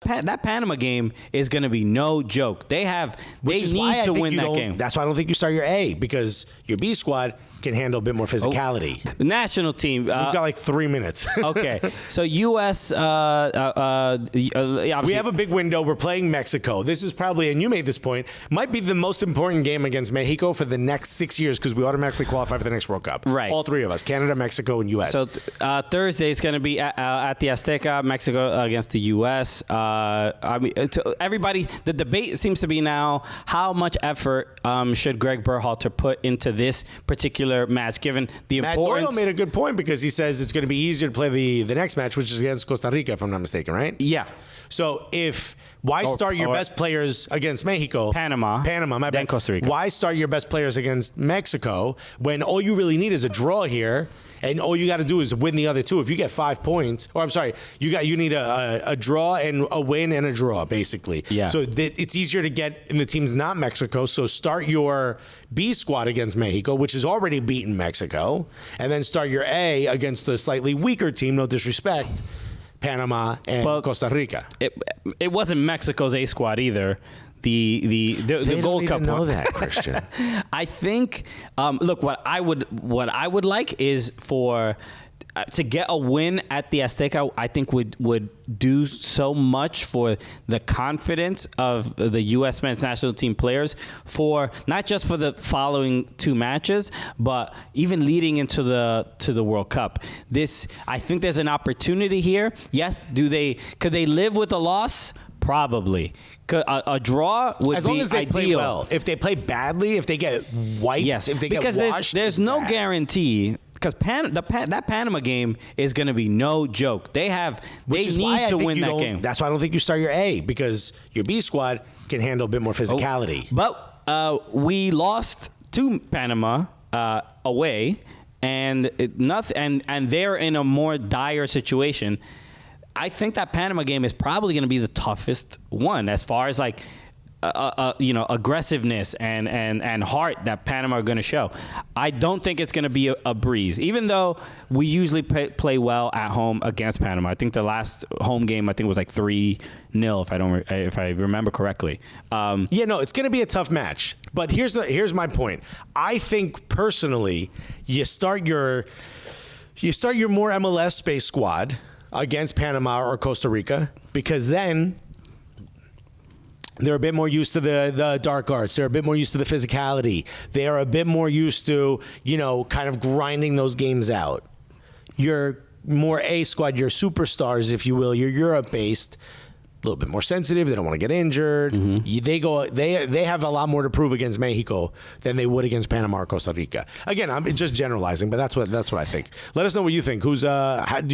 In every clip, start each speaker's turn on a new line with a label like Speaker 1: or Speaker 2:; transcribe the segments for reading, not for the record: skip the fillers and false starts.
Speaker 1: that Panama game is going to be no joke. They need to win that game.
Speaker 2: That's why I don't think you start your A, because your B squad can handle a bit more physicality.
Speaker 1: The national team.
Speaker 2: We've got like 3 minutes.
Speaker 1: Okay, so U.S.
Speaker 2: We have a big window. We're playing Mexico. This is probably, and you made this point, might be the most important game against Mexico for the next 6 years, because we automatically qualify for the next World Cup.
Speaker 1: Right.
Speaker 2: All three of us, Canada, Mexico, and U.S.
Speaker 1: So Thursday it's going to be at the Azteca, Mexico against the U.S. Everybody, the debate seems to be now, how much effort should Greg Berhalter put into this particular match, given the importance.
Speaker 2: Matt Doyle made a good point, because he says it's going to be easier to play the next match, which is against Costa Rica, if I'm not mistaken, right?
Speaker 1: Yeah.
Speaker 2: So why start your best players against Mexico?
Speaker 1: Panama,
Speaker 2: my
Speaker 1: then
Speaker 2: bad.
Speaker 1: Costa Rica.
Speaker 2: Why start your best players against Mexico when all you really need is a draw here, and all you got to do is win the other two? If you get 5 points, or I'm sorry, you need a draw and a win and a draw, basically.
Speaker 1: Yeah.
Speaker 2: So it's easier to get in the teams not Mexico. So start your B squad against Mexico, which has already beaten Mexico, and then start your A against the slightly weaker team, no disrespect, Panama and Costa Rica.
Speaker 1: It wasn't Mexico's A squad either. The Gold Cup.
Speaker 2: They don't even know that, Christian.
Speaker 1: I think. Look, what I would like is for to get a win at the Azteca. I think would do so much for the confidence of the U.S. men's national team players, for not just for the following 2 matches, but even leading into the World Cup. I think there's an opportunity here. Yes, could they live with a loss? Probably. A draw would be ideal.
Speaker 2: As long as they play well. If they play badly, if they get wiped,
Speaker 1: yes,
Speaker 2: if they
Speaker 1: because
Speaker 2: get washed,
Speaker 1: there's no guarantee. Because that Panama game is going to be no joke. They need to win that game.
Speaker 2: That's why I don't think you start your A, because your B squad can handle a bit more physicality.
Speaker 1: But we lost to Panama away, and they're in a more dire situation. I think that Panama game is probably going to be the toughest one, as far as like aggressiveness and heart that Panama are going to show. I don't think it's going to be a breeze, even though we usually play well at home against Panama. I think the last home game was like 3-0, if I remember correctly.
Speaker 2: It's going to be a tough match. But here's my point. I think personally, you start your more MLS-based squad against Panama or Costa Rica, because then they're a bit more used to the dark arts. They're a bit more used to the physicality. They are a bit more used to, kind of grinding those games out. Your more A squad, your superstars, if you will, you're Europe-based, a little bit more sensitive. They don't want to get injured. Mm-hmm. They have a lot more to prove against Mexico than they would against Panama or Costa Rica. Again, I'm just generalizing, but that's what I think. Let us know what you think. Do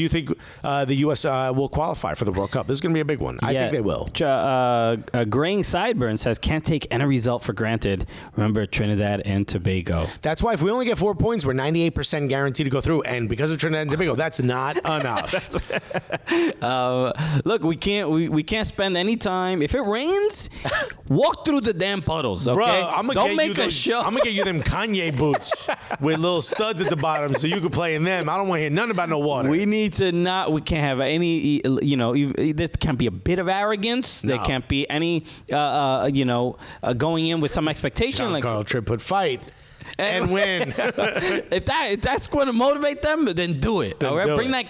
Speaker 2: you think the U.S. will qualify for the World Cup? This is going to be a big one. I think they will.
Speaker 1: Graying Sideburn says, can't take any result for granted. Remember Trinidad and Tobago.
Speaker 2: That's why if we only get 4 points, we're 98% guaranteed to go through. And because of Trinidad and Tobago, that's not enough.
Speaker 1: Look, we can't spend any time. If it rains, walk through the damn puddles, okay?
Speaker 2: Bro, I'm
Speaker 1: Don't make a show.
Speaker 2: I'm going to get you them Kanye boots with little studs at the bottom so you can play in them. I don't want to hear nothing about no water.
Speaker 1: We can't have any, there can't be a bit of arrogance.
Speaker 2: No.
Speaker 1: There can't be any, going in with some expectation.
Speaker 2: Carl Tripp would fight and win.
Speaker 1: if that's going to motivate them, then do it. All right, bring that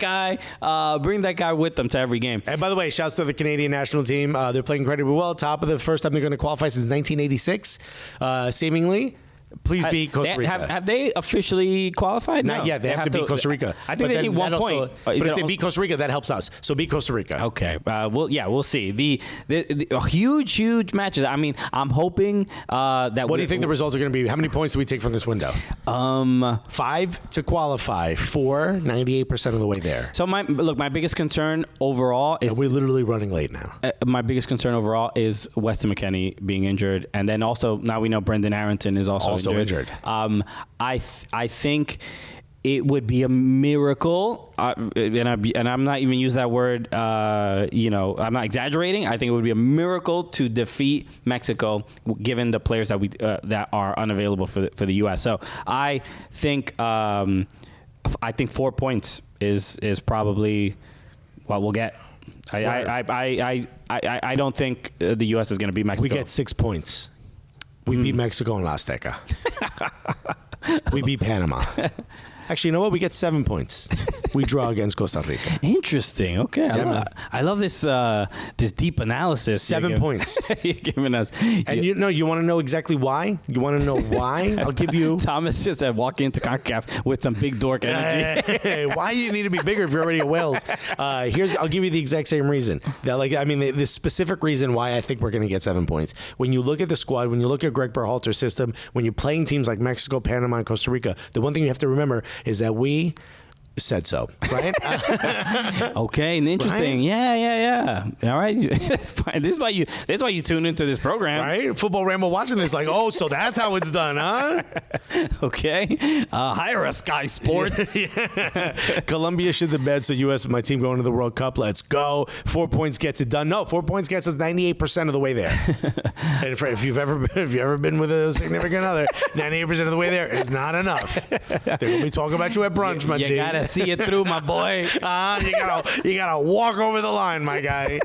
Speaker 1: guy with them to every game.
Speaker 2: And by the way, shouts to the Canadian national team. They're playing incredibly well. Top of the first time they're going to qualify since 1986, seemingly. Please beat Costa Rica.
Speaker 1: Have they officially qualified?
Speaker 2: Not yet. They have to beat Costa Rica.
Speaker 1: I think they need 1 point.
Speaker 2: But if they beat Costa Rica, that helps us. So beat Costa Rica.
Speaker 1: Okay. We'll see. The huge matches. I mean, I'm hoping that.
Speaker 2: What do you think the results are going to be? How many points do we take from this window? 5 to qualify. 4, 98% of the way there.
Speaker 1: So my biggest concern overall is
Speaker 2: we're literally running late now.
Speaker 1: My biggest concern overall is Weston McKennie being injured, and then also now we know Brendan Arrington is also injured. I think it would be a miracle, and I'm not even using that word. I'm not exaggerating. I think it would be a miracle to defeat Mexico, given the players that are unavailable for the U.S. So I think 4 points is probably what we'll get. I don't think the U.S. is going to beat Mexico.
Speaker 2: We get 6 points. We beat Mexico in La Azteca. We beat Panama. Actually, you know what? We get 7 points. We draw against Costa Rica.
Speaker 1: Interesting. Okay, I love this this deep analysis.
Speaker 2: 7 points.
Speaker 1: You're giving us.
Speaker 2: And you want to know exactly why? You want to know why? I'll give you.
Speaker 1: Thomas just said walk into CONCACAF with some big dork energy.
Speaker 2: Hey, why do you need to be bigger if you're already at Wales? I'll give you the exact same reason. The specific reason why I think we're going to get 7 points. When you look at the squad, when you look at Greg Berhalter's system, when you're playing teams like Mexico, Panama, and Costa Rica, the one thing you have to remember is that we said so, right?
Speaker 1: Okay, and interesting. Right? Yeah. All right, this is why you tune into this program,
Speaker 2: right? Football Ramble watching this, like, oh, so that's how it's done, huh?
Speaker 1: Okay, hire us, Sky Sports.
Speaker 2: Colombia shit the bed, so U.S. my team going to the World Cup. Let's go. 4 points gets it done. No, 4 points gets us 98% of the way there. And if you've ever been with a significant other, 98% of the way there is not enough. They're gonna be talking about you at brunch, my G.
Speaker 1: You gotta see it through, my boy.
Speaker 2: You gotta walk over the line, my guy.